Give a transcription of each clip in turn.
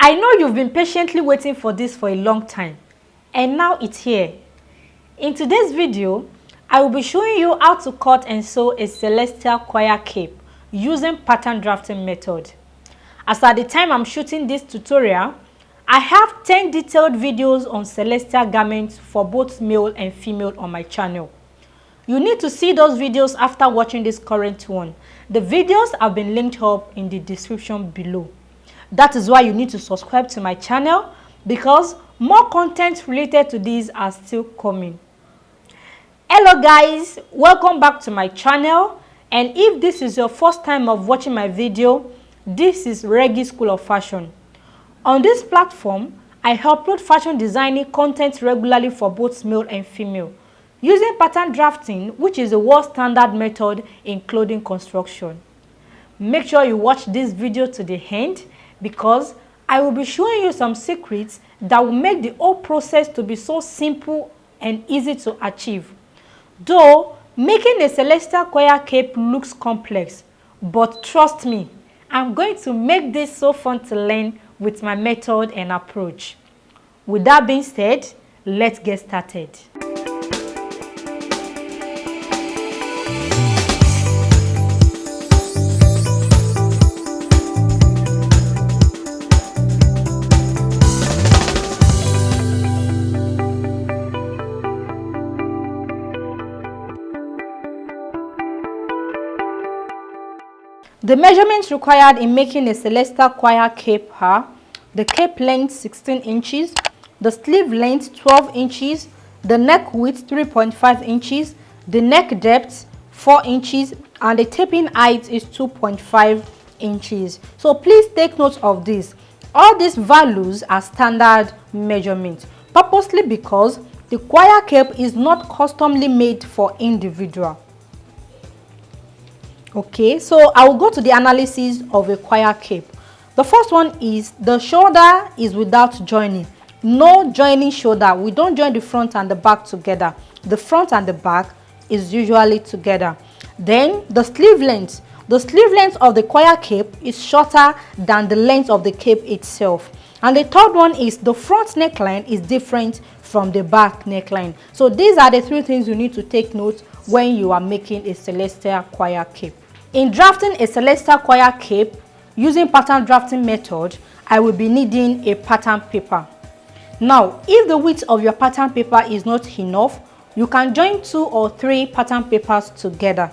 I know you've been patiently waiting for this for a long time, and now it's here. In today's video, I will be showing you how to cut and sew a celestial choir cape using pattern drafting method. As at the time I'm shooting this tutorial, I have 10 detailed videos on celestial garments for both male and female on my channel. You need to see those videos after watching this current one. The videos have been linked up in the description below. That is why you need to subscribe to my channel, because more content related to these are still coming. Hello guys, welcome back to my channel, and if this is your first time of watching my video, this is Reggie School of Fashion. On this platform, I upload fashion designing content regularly for both male and female, using pattern drafting, which is a world standard method in clothing construction. Make sure you watch this video to the end, because I will be showing you some secrets that will make the whole process to be so simple and easy to achieve. Though making a celestial choir cape looks complex, but trust me, I'm going to make this so fun to learn with my method and approach. With that being said, let's get started. The measurements required in making a celestial choir cape are the cape length 16 inches, the sleeve length 12 inches, the neck width 3.5 inches, the neck depth 4 inches, and the taping height is 2.5 inches. So please take note of this. All these values are standard measurements, purposely because the choir cape is not customly made for individual. Okay, so I will go to the analysis of a choir cape. The first one is the shoulder is without joining. No joining shoulder. We don't join the front and the back together. The front and the back is usually together. Then the sleeve length. The sleeve length of the choir cape is shorter than the length of the cape itself. And the third one is the front neckline is different from the back neckline. So these are the three things you need to take note when you are making a celestial choir cape. In drafting a celestial choir cape using pattern drafting method, I will be needing a pattern paper. Now, if the width of your pattern paper is not enough, you can join 2 or 3 pattern papers together.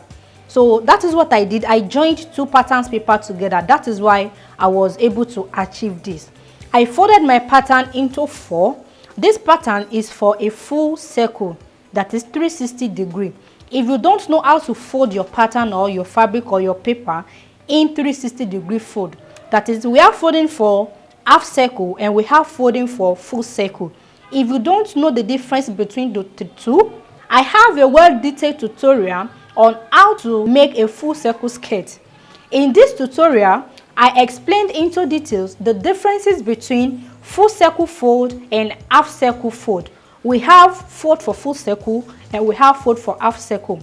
So that is what I did. I joined 2 pattern papers together. That is why I was able to achieve this. I folded my pattern into 4. This pattern is for a full circle, that is 360 degrees. If you don't know how to fold your pattern or your fabric or your paper in 360 degree fold, that is, we have folding for half circle and we have folding for full circle. If you don't know the difference between the two, I have a well-detailed tutorial on how to make a full circle skirt. In this tutorial, I explained into details the differences between full circle fold and half circle fold. We have fold for full circle and we have fold for half circle,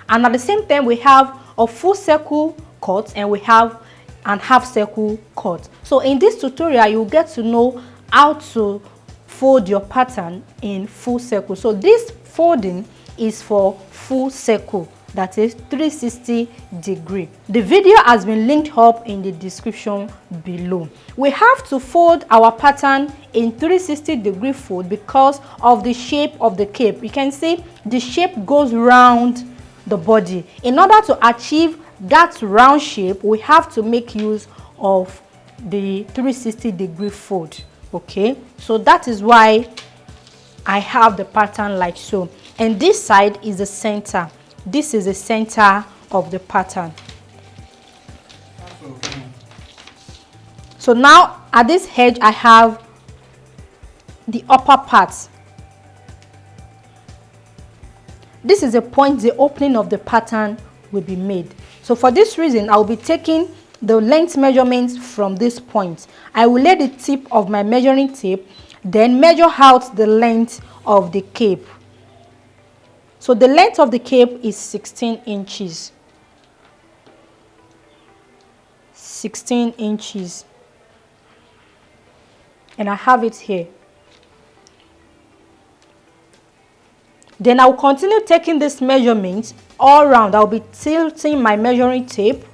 and at the same time we have a full circle cut and we have an half circle cut. So in this tutorial you will get to know how to fold your pattern in full circle. So this folding is for full circle, that is 360 degree. The video has been linked up in the description below. We have to fold our pattern in 360 degree fold because of the shape of the cape. You can see the shape goes round the body. In order to achieve that round shape, we have to make use of the 360 degree fold. Okay, so that is why I have the pattern like so, and this side is the center. This is the center of the pattern. So now at this edge I have the upper part. This is the point the opening of the pattern will be made. So for this reason, I will be taking the length measurements from this point. I will lay the tip of my measuring tape, then measure out the length of the cape. So the length of the cape is 16 inches. 16 inches. and I have it here. Then I'll continue taking this measurement all around. I'll be tilting my measuring tape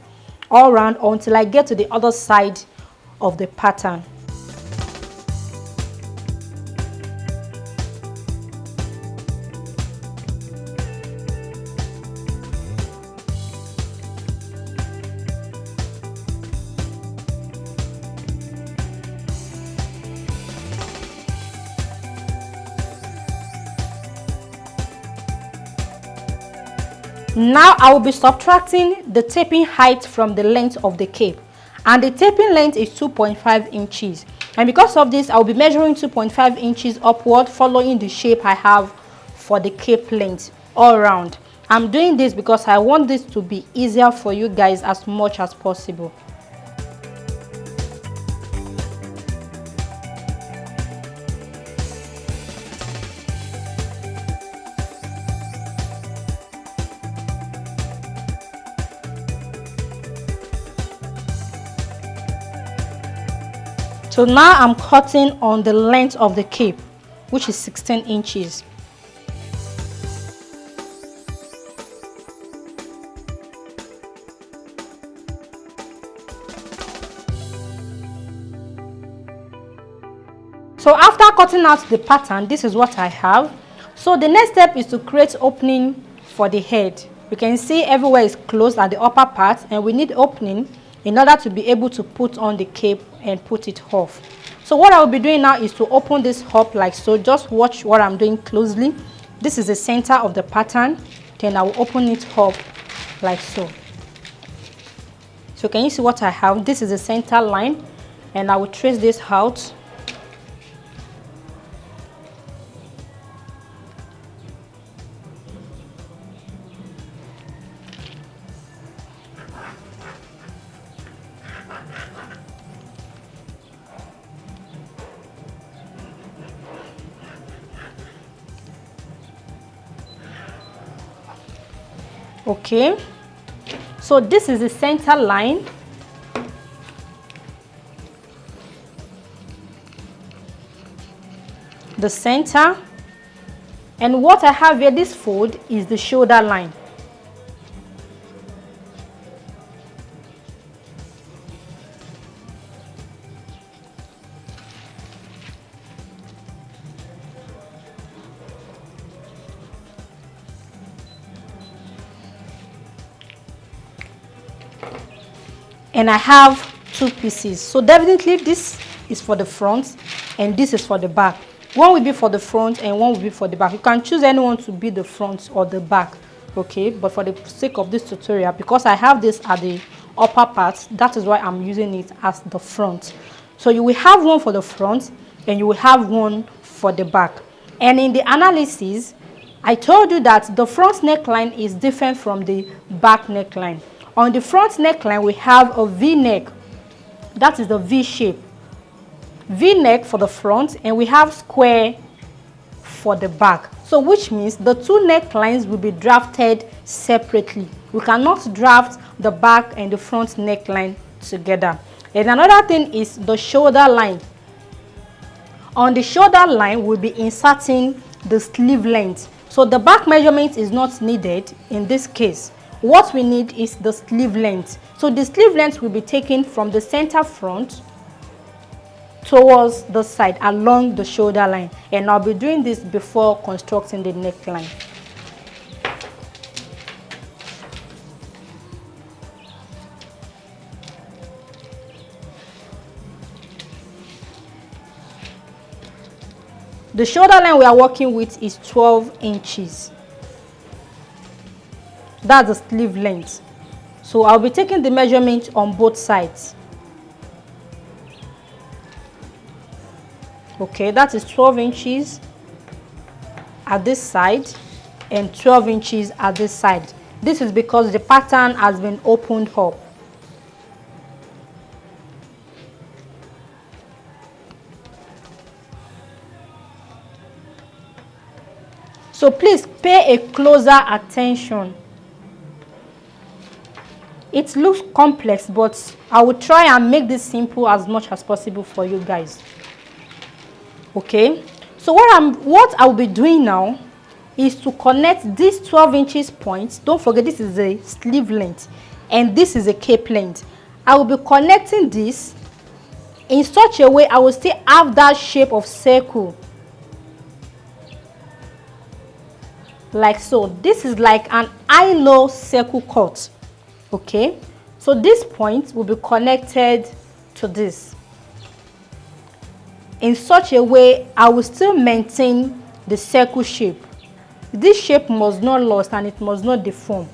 all around until I get to the other side of the pattern. Now I will be subtracting the taping height from the length of the cape, and the taping length is 2.5 inches, and because of this I will be measuring 2.5 inches upward, following the shape I have for the cape length all around. I'm doing this because I want this to be easier for you guys as much as possible. So now I'm cutting on the length of the cape, which is 16 inches. So after cutting out the pattern, this is what I have. So the next step is to create opening for the head. You can see everywhere is closed at the upper part, and we need opening in order to be able to put on the cape and put it off. So what I will be doing now is to open this up like so. Just watch what I'm doing closely. This is the center of the pattern. Then I will open it up like so. So can you see what I have? This is the center line, and I will trace this out. Okay, so this is the center line. The center, and what I have here, this fold, is the shoulder line. And I have two pieces, so definitely this is for the front and this is for the back. One will be for the front and one will be for the back. You can choose anyone to be the front or the back, okay, but for the sake of this tutorial, because I have this at the upper part, that is why I'm using it as the front. So you will have one for the front and you will have one for the back. And in the analysis, I told you that the front neckline is different from the back neckline. On the front neckline, we have a V-neck. That is the V shape. V-neck for the front, and we have square for the back. So which means the two necklines will be drafted separately. We cannot draft the back and the front neckline together. And another thing is the shoulder line. On the shoulder line, we'll be inserting the sleeve length. So the back measurement is not needed in this case. What we need is the sleeve length. So the sleeve length will be taken from the center front towards the side along the shoulder line, and I'll be doing this before constructing the neckline. The shoulder line we are working with is 12 inches. That's the sleeve length. So I'll be taking the measurement on both sides. Okay, that is 12 inches at this side and 12 inches at this side. This is because the pattern has been opened up. So please pay a closer attention. It looks complex, but I will try and make this simple as much as possible for you guys. Okay, so what I'll be doing now is to connect these 12 inches points. Don't forget, this is a sleeve length and this is a cape length. I will be connecting this in such a way I will still have that shape of circle, like so. This is like an high-low circle cut. Okay, so this point will be connected to this in such a way I will still maintain the circle shape. This shape must not lose and it must not deform.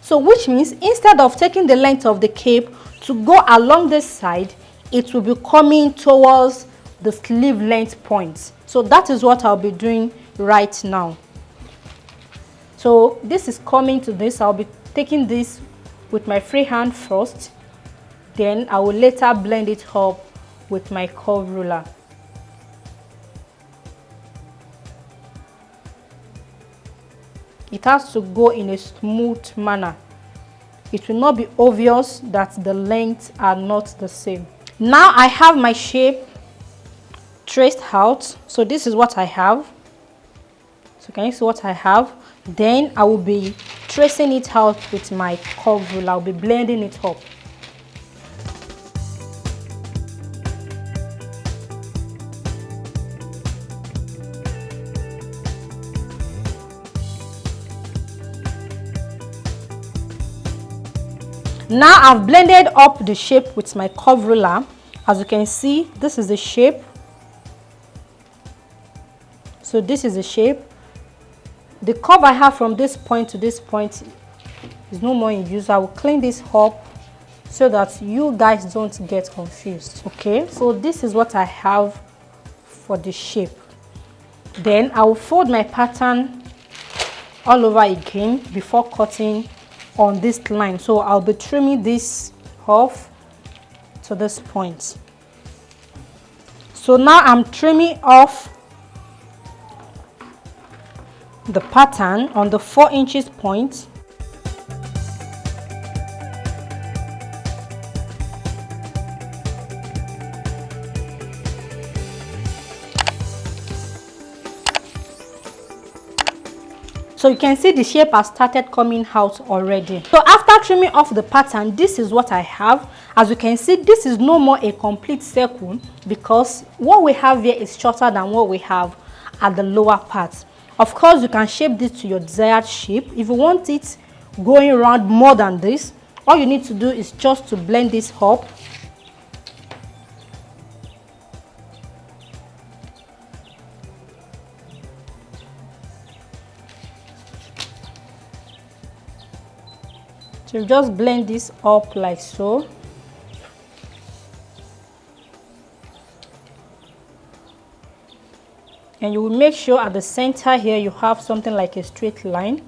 So which means instead of taking the length of the cape to go along this side, it will be coming towards the sleeve length point. So that is what I'll be doing right now. So this is coming to this. I'll be taking this with my free hand first. Then I will later blend it up with my curve ruler. It has to go in a smooth manner. It will not be obvious that the lengths are not the same. Now I have my shape traced out. So this is what I have. So can you see what I have? Then I will be tracing it out with my curve ruler. I'll be blending it up. Now I've blended up the shape with my curve ruler. As you can see, this is the shape. So this is the shape. The curve I have from this point to this point is no more in use. I will clean this up so that you guys don't get confused. Okay, so this is what I have for the shape. Then I will fold my pattern all over again before cutting on this line. So I'll be trimming this off to this point. So now I'm trimming off the pattern on the 4 inches point. So you can see the shape has started coming out already. So after trimming off the pattern, this is what I have. As you can see, this is no more a complete circle because what we have here is shorter than what we have at the lower part. Of course, you can shape this to your desired shape. If you want it going around more than this, all you need to do is just to blend this up. So just blend this up like so. And you will make sure at the center here you have something like a straight line.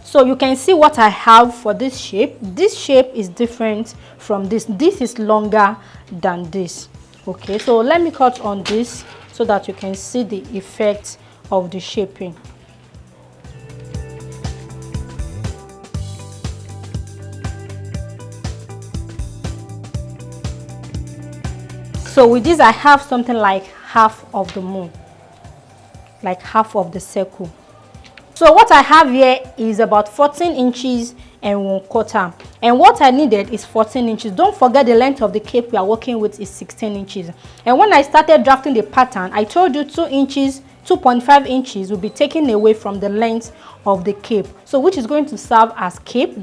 So you can see what I have for this shape. This shape is different from this. This is longer than this. Okay, so let me cut on this so that you can see the effect of the shaping. So with this, I have something like half of the moon, like half of the circle. So what I have here is about 14 inches and 1/4. And what I needed is 14 inches. Don't forget the length of the cape we are working with is 16 inches. And when I started drafting the pattern, I told you 2.5 inches will be taken away from the length of the cape. So which is going to serve as cape,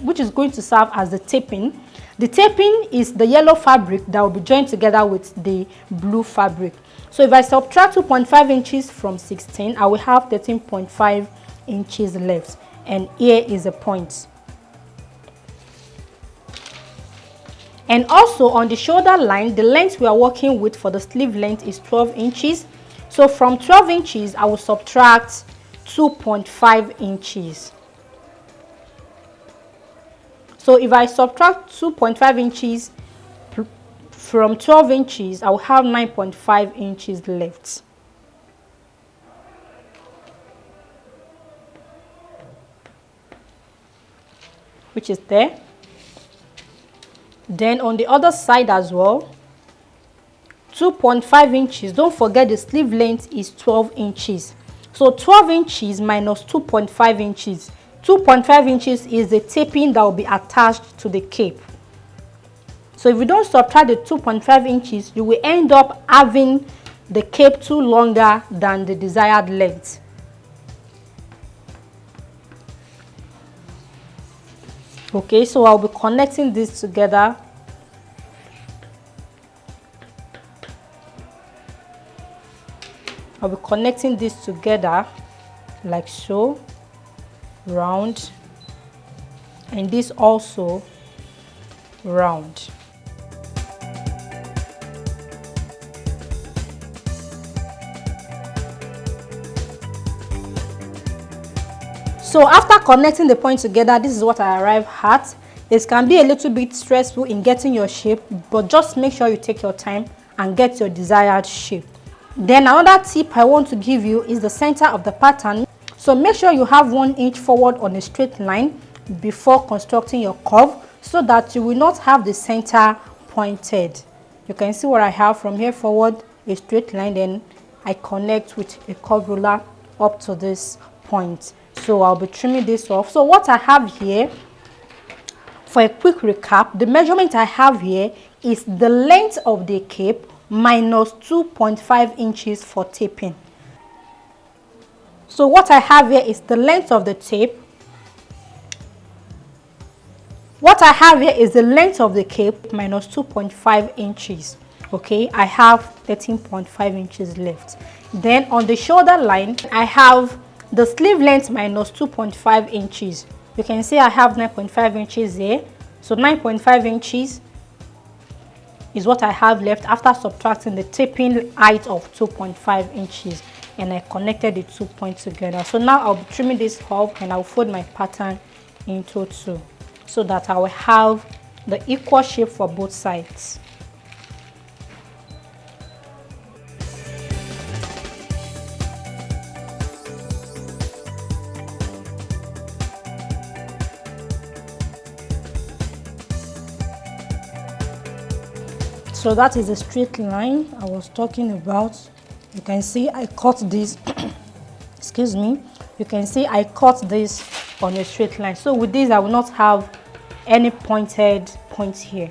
which is going to serve as the taping. The taping is the yellow fabric that will be joined together with the blue fabric. So if I subtract 2.5 inches from 16, I will have 13.5 inches left. And here is a point. And also on the shoulder line, the length we are working with for the sleeve length is 12 inches. So from 12 inches, I will subtract 2.5 inches. So if I subtract 2.5 inches from 12 inches, I will have 9.5 inches left. Which is there. Then on the other side as well, 2.5 inches. Don't forget the sleeve length is 12 inches. So 12 inches minus 2.5 inches. 2.5 inches is the taping that will be attached to the cape. So if you don't subtract the 2.5 inches, you will end up having the cape too longer than the desired length. Okay, so I'll be connecting this together. I'll be connecting this together like so, round, and this also round. So after connecting the point together, this is what I arrive at. It can be a little bit stressful in getting your shape, but just make sure you take your time and get your desired shape. Then another tip I want to give you is the center of the pattern. So make sure you have 1 inch forward on a straight line before constructing your curve, so that you will not have the center pointed. You can see what I have from here forward, a straight line, then I connect with a curve ruler up to this point. So I'll be trimming this off. So what I have here, for a quick recap, the measurement I have here is the length of the cape minus 2.5 inches for taping. So what I have here is the length of the tape. What I have here is the length of the cape minus 2.5 inches. Okay, I have 13.5 inches left. Then on the shoulder line, I have the sleeve length minus 2.5 inches. You can see I have 9.5 inches here. So 9.5 inches is what I have left after subtracting the taping height of 2.5 inches, and I connected the 2 points together. So now I'll be trimming this off, and I'll fold my pattern into 2 so that I will have the equal shape for both sides. So that is the straight line I was talking about. You can see I cut this excuse me, you can see I cut this on a straight line. So with this I will not have any pointed points here.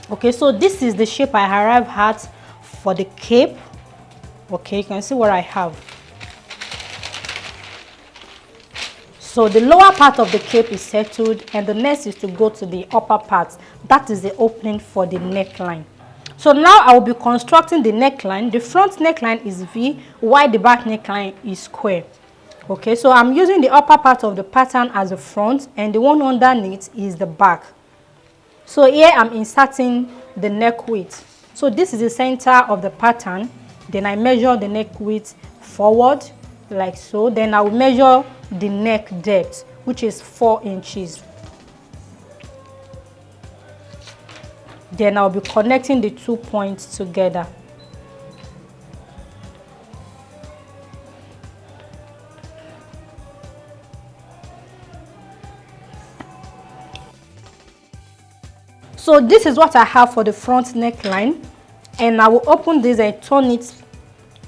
Okay, so this is the shape I arrive at for the cape. Okay, you can see what I have. So the lower part of the cape is settled, and the next is to go to the upper part. That is the opening for the neckline. So now I will be constructing the neckline. The front neckline is V, while the back neckline is square. Okay, so I'm using the upper part of the pattern as the front, and the one underneath is the back. So here I'm inserting the neck width. So this is the center of the pattern. Then I measure the neck width forward like so. Then I will measure the neck depth, which is 4 inches. Then I'll be connecting the 2 points together. So this is what I have for the front neckline, and I will open this and turn it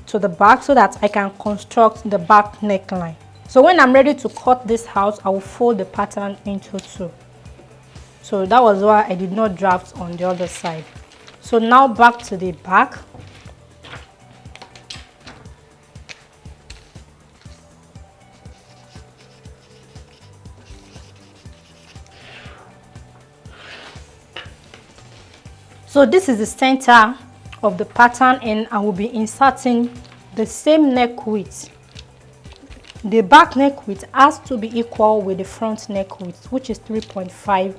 to the back so that I can construct the back neckline. So when I'm ready to cut this out, I will fold the pattern into 2. So that was why I did not draft on the other side. So now back to the back. So this is the center of the pattern, and I will be inserting the same neck width. The back neck width has to be equal with the front neck width, which is 3.5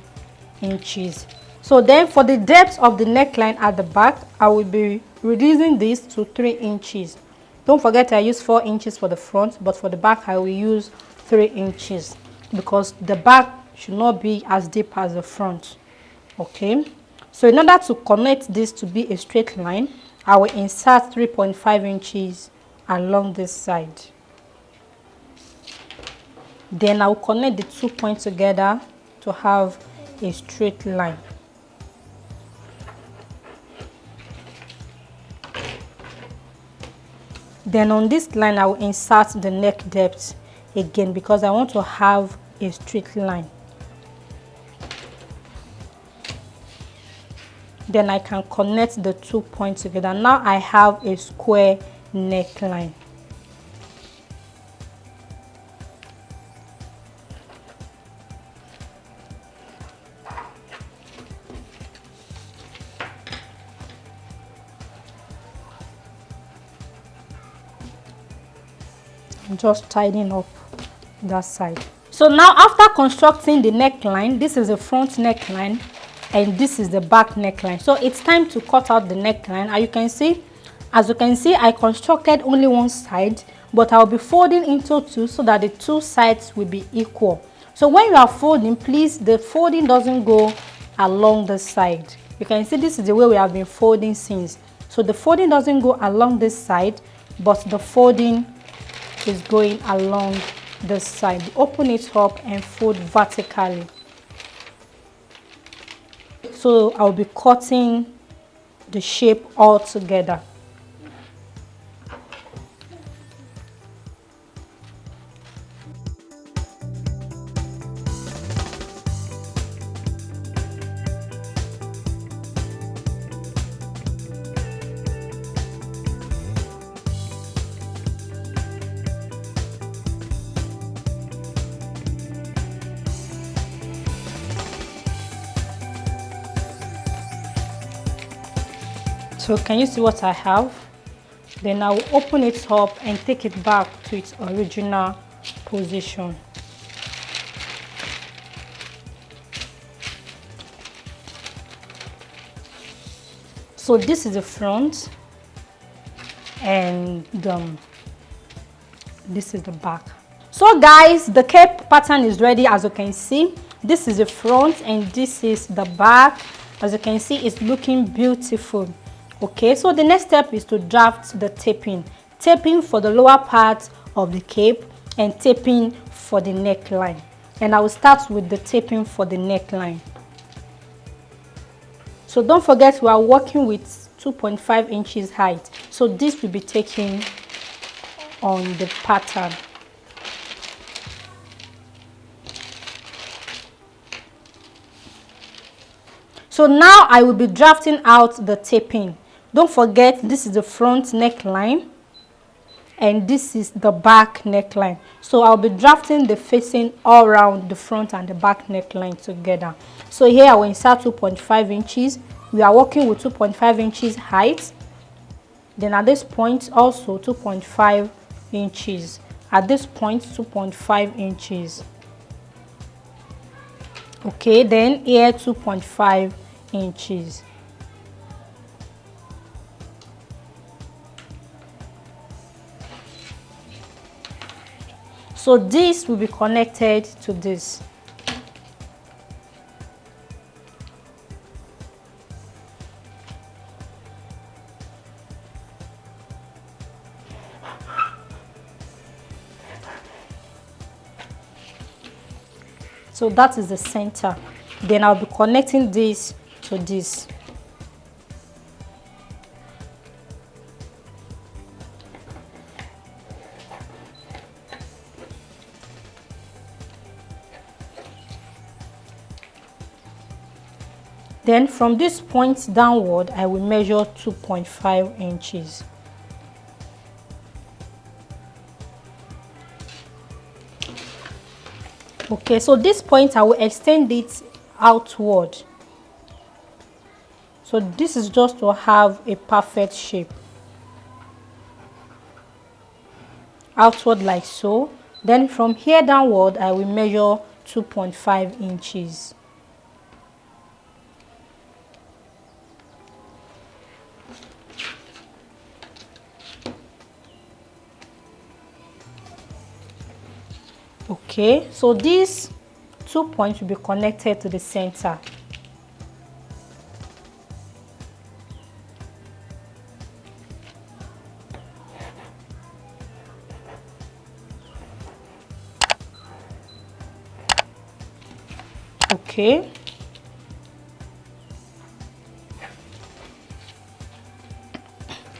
inches. So then for the depth of the neckline at the back, I will be reducing this to 3 inches. Don't forget I use 4 inches for the front, but for the back I will use 3 inches because the back should not be as deep as the front. Okay, so in order to connect this to be a straight line, I will insert 3.5 inches along this side. Then I will connect the 2 points together to have a straight line. Then on this line, I will insert the neck depth again because I want to have a straight line. Then I can connect the 2 points together. Now I have a square neckline. I'm just tidying up that side. So now after constructing the neckline, this is the front neckline and this is the back neckline. So it's time to cut out the neckline. As you can see, I constructed only one side, but I'll be folding into two so that the two sides will be equal. So when you are folding, please, the folding doesn't go along the side. You can see this is the way we have been folding since. So the folding doesn't go along this side, but the folding is going along this side. Open it up and fold vertically. So I'll be cutting the shape all together. So can you see what I have? Then I will open it up and take it back to its original position. So this is the front and this is the back. So guys, the cape pattern is ready. As you can see, this is the front and this is the back. As you can see, it's looking beautiful. Okay, so the next step is to draft the taping for the lower part of the cape and taping for the neckline. And I will start with the taping for the neckline. So don't forget we are working with 2.5 inches height, so this will be taken on the pattern. So now I will be drafting out the taping. Don't forget, this is the front neckline and this is the back neckline. So I'll be drafting the facing all around the front and the back neckline together. So here I will insert 2.5 inches. We are working with 2.5 inches height. Then at this point also 2.5 inches. At this point 2.5 inches. Okay, then here 2.5 inches. So this will be connected to this. So that is the center. Then I'll be connecting this to this. Then from this point downward, I will measure 2.5 inches. Okay, so this point I will extend it outward. So this is just to have a perfect shape. Outward like so. Then from here downward, I will measure 2.5 inches. Okay, so this 2 points will be connected to the center. Okay.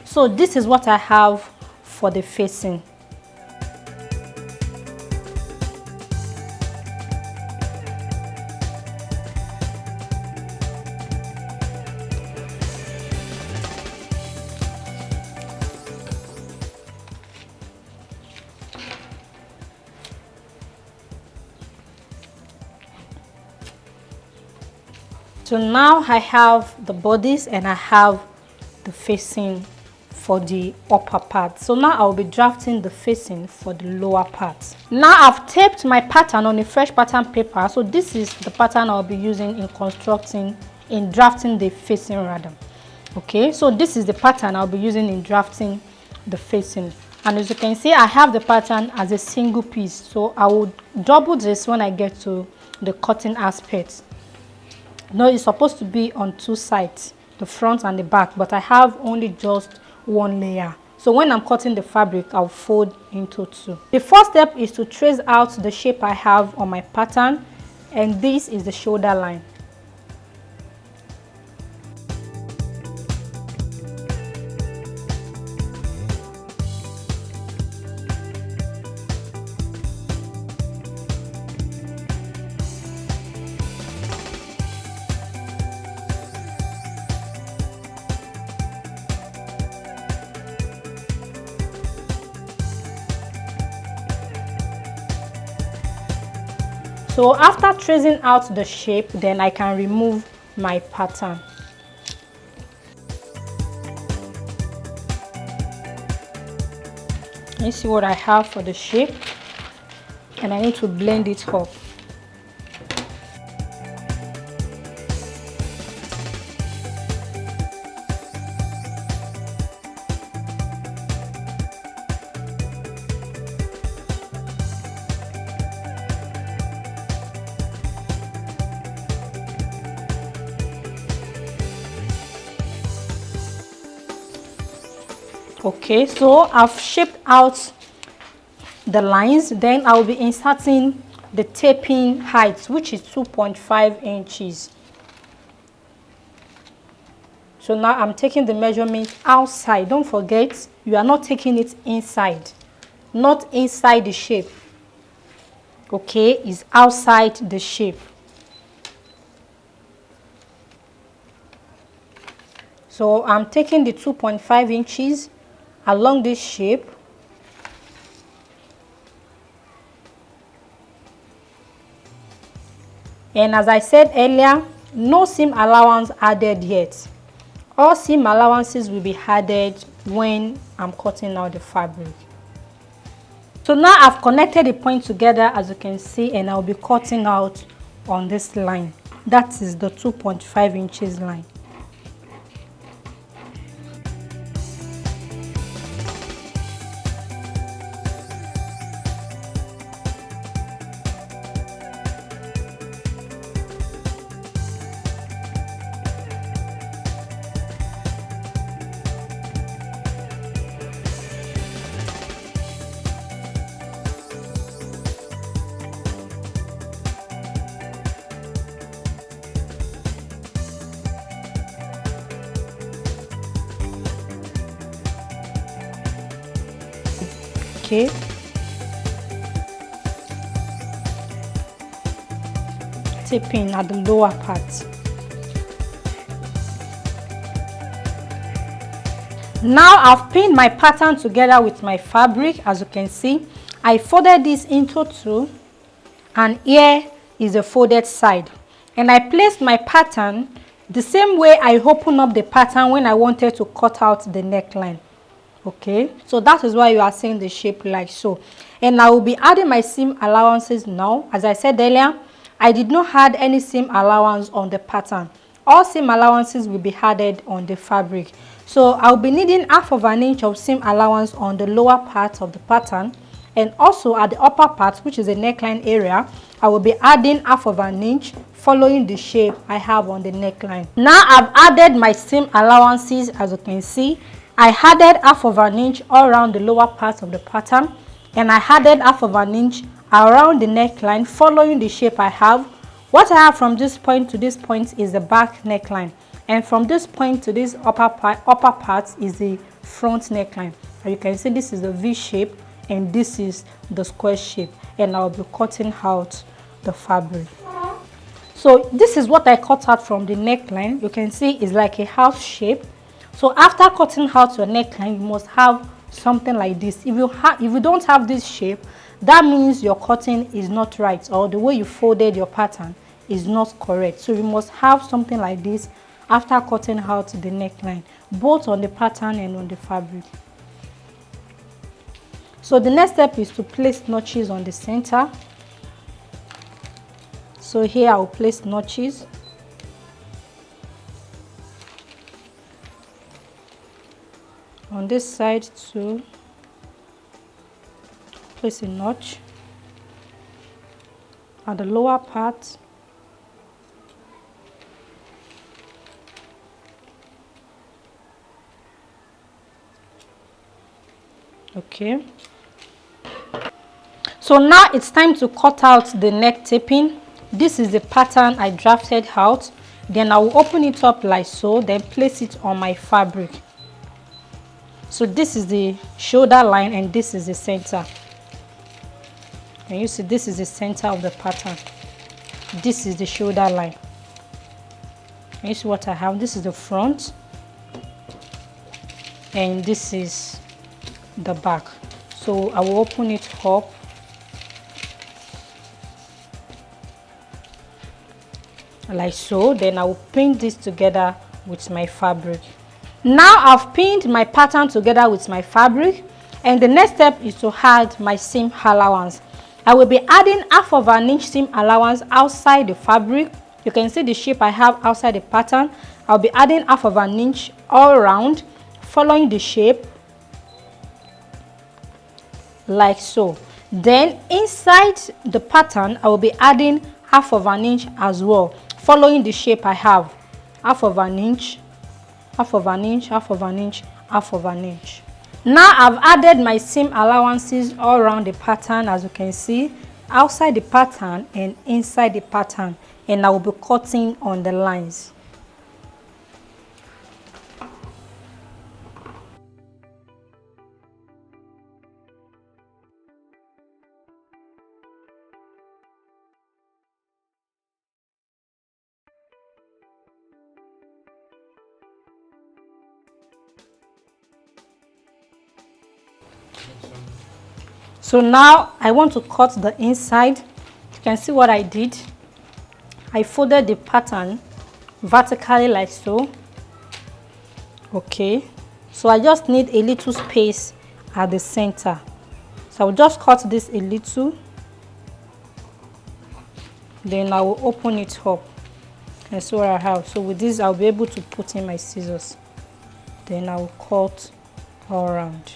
So this is what I have for the facing. So now I have the bodice and I have the facing for the upper part. So now I'll be drafting the facing for the lower part. Now I've taped my pattern on a fresh pattern paper. So this is the pattern I'll be using in drafting the facing rather. Okay, so this is the pattern I'll be using in drafting the facing. And as you can see, I have the pattern as a single piece. So I will double this when I get to the cutting aspect. No, it's supposed to be on 2 sides, the front and the back, but I have only just 1 layer. So when I'm cutting the fabric, I'll fold into 2. The first step is to trace out the shape I have on my pattern, and this is the shoulder line. So after tracing out the shape, then I can remove my pattern. You see what I have for the shape, and I need to blend it up. Okay, so I've shaped out the lines. Then I will be inserting the taping height, which is 2.5 inches. So now I'm taking the measurement outside. Don't forget, you are not taking it inside, not inside the shape. Okay, it's outside the shape. So I'm taking the 2.5 inches along this shape, and as I said earlier, no seam allowance added yet. All seam allowances will be added when I'm cutting out the fabric. So now I've connected the point together, as you can see, and I'll be cutting out on this line. That is the 2.5 inches line. Okay. Taping at the lower part. Now I've pinned my pattern together with my fabric. As you can see, I folded this into 2, and here is the folded side, and I placed my pattern the same way I opened up the pattern when I wanted to cut out the neckline. Okay, so that is why you are seeing the shape like so. And I will be adding my seam allowances now. As I said earlier, I did not add any seam allowance on the pattern. All seam allowances will be added on the fabric. So I'll be needing 1/2 inch of seam allowance on the lower part of the pattern, and also at the upper part, which is the neckline area, I will be adding 1/2 inch following the shape I have on the neckline. Now I've added my seam allowances. As you can see, I added 1/2 inch all around the lower part of the pattern, and I added 1/2 inch around the neckline following the shape I have. What I have from this point to this point is the back neckline, and from this point to this upper part is the front neckline. As you can see, this is the V shape and this is the square shape, and I'll be cutting out the fabric. So this is what I cut out from the neckline. You can see it's like a half shape. So after cutting out your neckline, you must have something like this. If you don't have this shape, that means your cutting is not right, or the way you folded your pattern is not correct. So you must have something like this after cutting out the neckline, both on the pattern and on the fabric. So the next step is to place notches on the center. So here I will place notches. On this side too, place a notch at the lower part. Okay. So now it's time to cut out the neck taping. This is the pattern I drafted out. Then I will open it up like so, then place it on my fabric. So this is the shoulder line and this is the center. And you see this is the center of the pattern. This is the shoulder line. And you see what I have? This is the front. And this is the back. So I will open it up. Like so, then I will pin this together with my fabric. Now I've pinned my pattern together with my fabric, and the next step is to add my seam allowance. I will be adding 1/2 inch seam allowance outside the fabric. You can see the shape I have outside the pattern. I'll be adding 1/2 inch all around, following the shape like so. Then inside the pattern, I will be adding 1/2 inch as well, following the shape I have. 1/2 inch, 1/2 inch, 1/2 inch, 1/2 inch. Now I've added my seam allowances all around the pattern, as you can see, outside the pattern and inside the pattern, and I will be cutting on the lines. So now I want to cut the inside. You can see what I did. I folded the pattern vertically like so. Okay, so I just need a little space at the center. So I'll just cut this a little. Then I will open it up. And see what I have. So with this, I'll be able to put in my scissors. Then I will cut all around.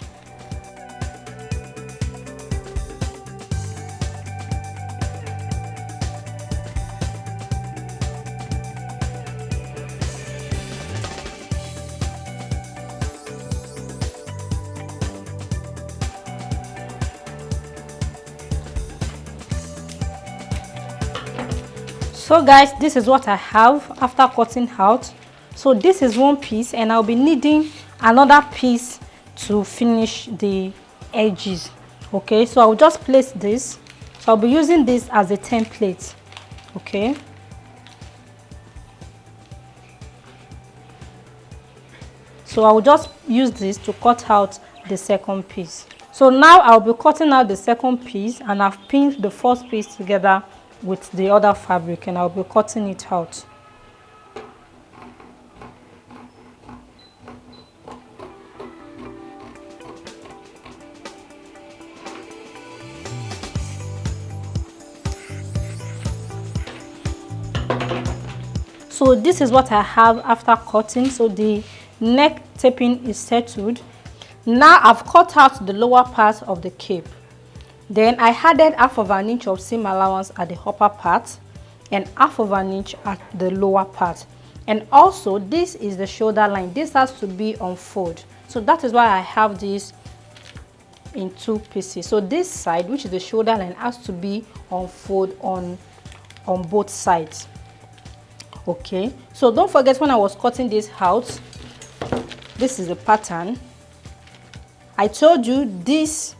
So guys, this is what I have after cutting out. So this is one piece, and I'll be needing another piece to finish the edges. Okay, so I'll just place this. So I'll be using this as a template. Okay, so I'll just use this to cut out the second piece. So now I'll be cutting out the second piece, and I've pinned the first piece together with the other fabric, and I'll be cutting it out. So this is what I have after cutting. So the neck taping is settled. Now I've cut out the lower part of the cape. Then I added half of an inch of seam allowance at the upper part and half of an inch at the lower part. And also this is the shoulder line. This has to be on fold, so that is why I have this in 2 pieces. So this side, which is the shoulder line, has to be on fold on both sides. Okay, so don't forget, when I was cutting this out, this is the pattern. I told you this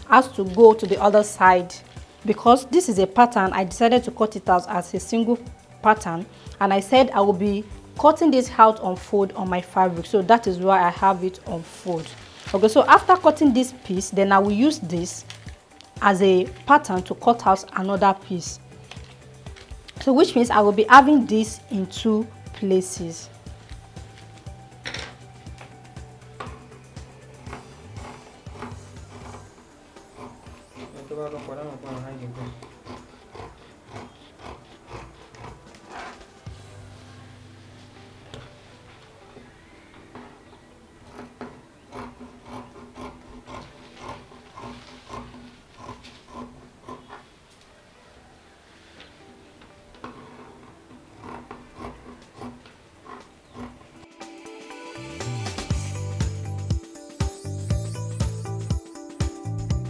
has to go to the other side because this is a pattern. I decided to cut it out as a single pattern, and I said I will be cutting this out on fold on my fabric, so that is why I have it on fold. Okay, so after cutting this piece, then I will use this as a pattern to cut out another piece. So which means I will be having this in 2 places.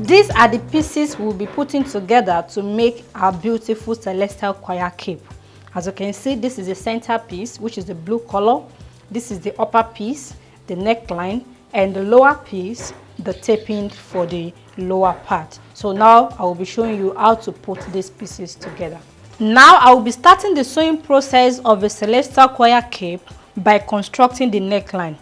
These are the pieces we'll be putting together to make our beautiful celestial choir cape. As you can see, this is the center piece, which is the blue color. This is the upper piece, the neckline, and the lower piece, the taping for the lower part. So now I will be showing you how to put these pieces together. Now I will be starting the sewing process of a celestial choir cape by constructing the neckline.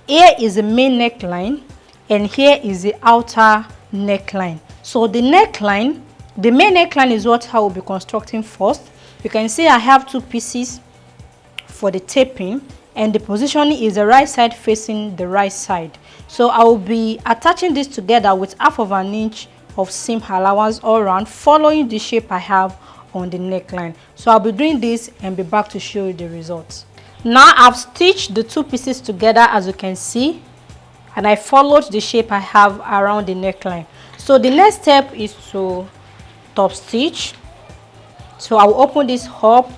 Here is the main neckline, and here is the outer neckline. So the neckline, the main neckline, is what I will be constructing first. You can see I have 2 pieces for the taping, and the positioning is the right side facing the right side. So I will be attaching this together with half of an inch of seam allowance all around, following the shape I have on the neckline. So I'll be doing this and be back to show you the results. Now I've stitched the 2 pieces together, as you can see, and I followed the shape I have around the neckline. So the next step is to top stitch. So I will open this up.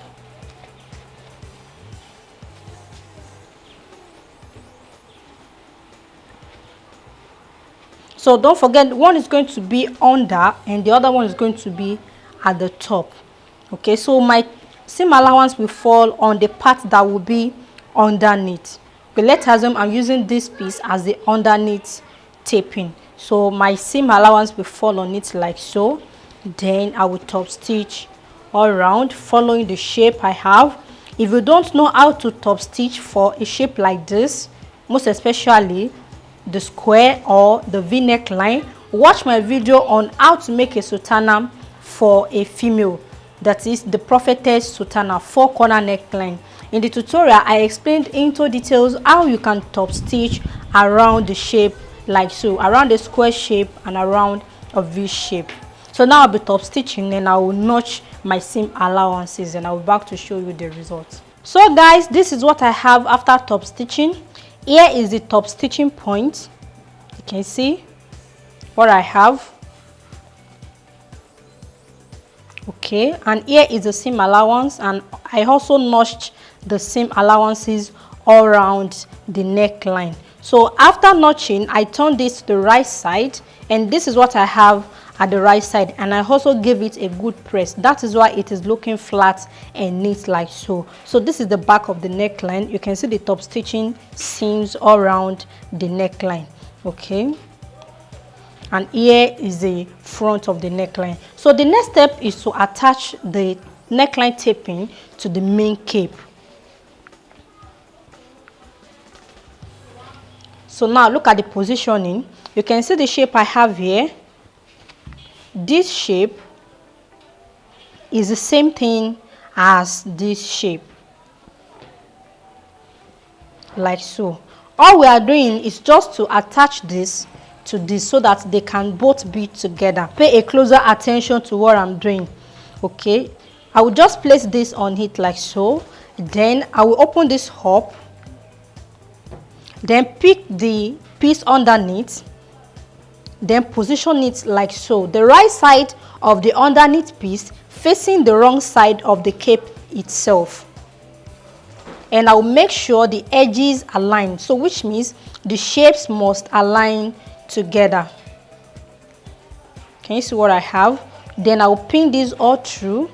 So don't forget, one is going to be under and the other one is going to be at the top. Okay, so my seam allowance will fall on the part that will be underneath. Okay, let's assume I'm using this piece as the underneath taping. So my seam allowance will fall on it like so. Then I will top stitch all around, following the shape I have. If you don't know how to top stitch for a shape like this, most especially the square or the V-neck line, watch my video on how to make a SUTANA for a female, that is the prophetess SUTANA 4-corner neckline. In the tutorial, I explained into details how you can top stitch around the shape like so, around the square shape and around a V shape. So now I'll be top stitching and I will notch my seam allowances and I'll be back to show you the results. So guys, this is what I have after top stitching. Here is the top stitching point. You can see what I have. Okay, and here is the seam allowance, and I also notched the seam allowances all around the neckline. So after notching, I turned this to the right side, and this is what I have at the right side, and I also gave it a good press. That is why it is looking flat and neat like so. So this is the back of the neckline. You can see the top stitching seams all around the neckline. Okay, and here is the front of the neckline. So the next step is to attach the neckline taping to the main cape. So now look at the positioning. You can see the shape I have here. This shape is the same thing as this shape, like so. All we are doing is just to attach this to this so that they can both be together. Pay a closer attention to what I'm doing. Okay, I will just place this on it like so. Then I will open this up, then pick the piece underneath then position it like so. The right side of the underneath piece facing the wrong side of the cape itself. And I'll make sure the edges align, so which means the shapes must align together. Can you see what I have? Then I'll pin this all through.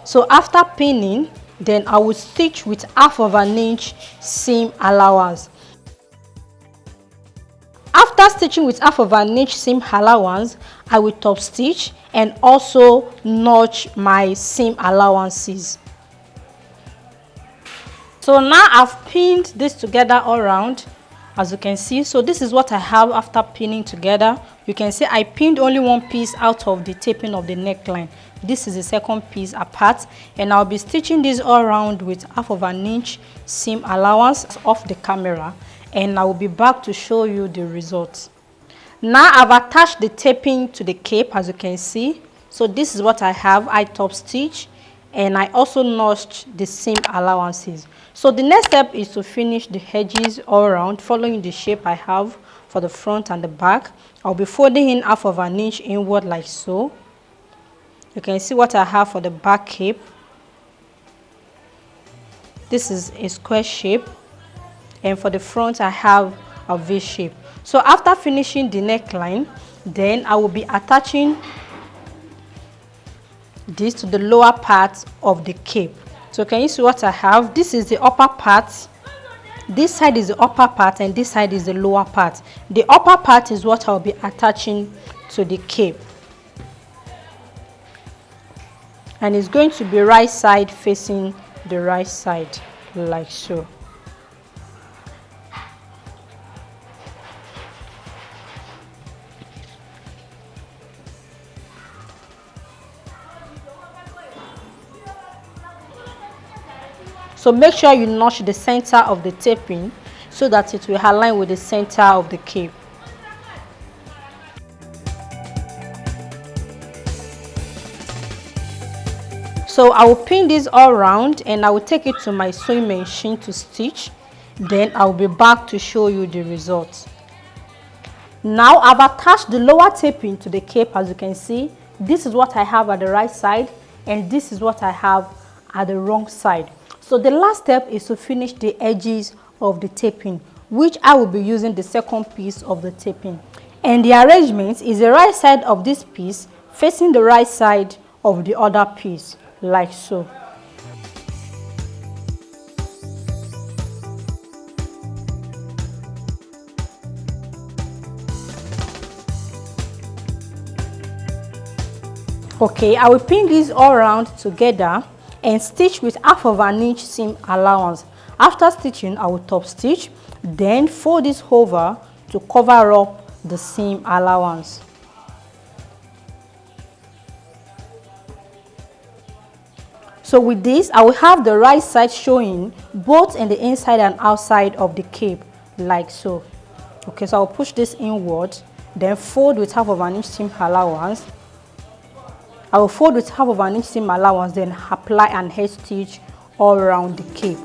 So after pinning, then I will stitch with 1/2 inch seam allowance. After stitching with 1/2 inch seam allowance, I will top stitch and also notch my seam allowances. So now I've pinned this together all around, as you can see. So this is what I have after pinning together. You can see I pinned only one piece out of the taping of the neckline. This is the second piece apart, and I'll be stitching this all around with 1/2 inch seam allowance off the camera, and I will be back to show you the results. Now I've attached the taping to the cape, as you can see. So this is what I have. I top stitch and I also notched the seam allowances. So the next step is to finish the edges all around, following the shape I have for the front and the back. I'll be folding in 1/2 inch inward like so. You can see what I have for the back cape. This is a square shape, and for the front I have a V shape. So after finishing the neckline, then I will be attaching this to the lower part of the cape. So can you see what I have? This is the upper part, this side is the upper part, and this side is the lower part. The upper part is what I'll be attaching to the cape, and it's going to be right side facing the right side like so. So make sure you notch the center of the taping so that it will align with the center of the cape. So I will pin this all around and I will take it to my sewing machine to stitch. Then I will be back to show you the results. Now I've attached the lower taping to the cape, as you can see. This is what I have at the right side, and this is what I have at the wrong side. So the last step is to finish the edges of the taping, which I will be using the second piece of the taping. And the arrangement is the right side of this piece facing the right side of the other piece, like so. Okay, I will pin these all around together and stitch with 1/2 inch seam allowance. After stitching, I will top stitch, then fold this over to cover up the seam allowance. So with this, I will have the right side showing both in the inside and outside of the cape, like so. Okay, so I'll push this inward, then fold with 1/2 inch seam allowance. I will fold with 1/2 inch seam allowance, then apply an edge stitch all around the cape.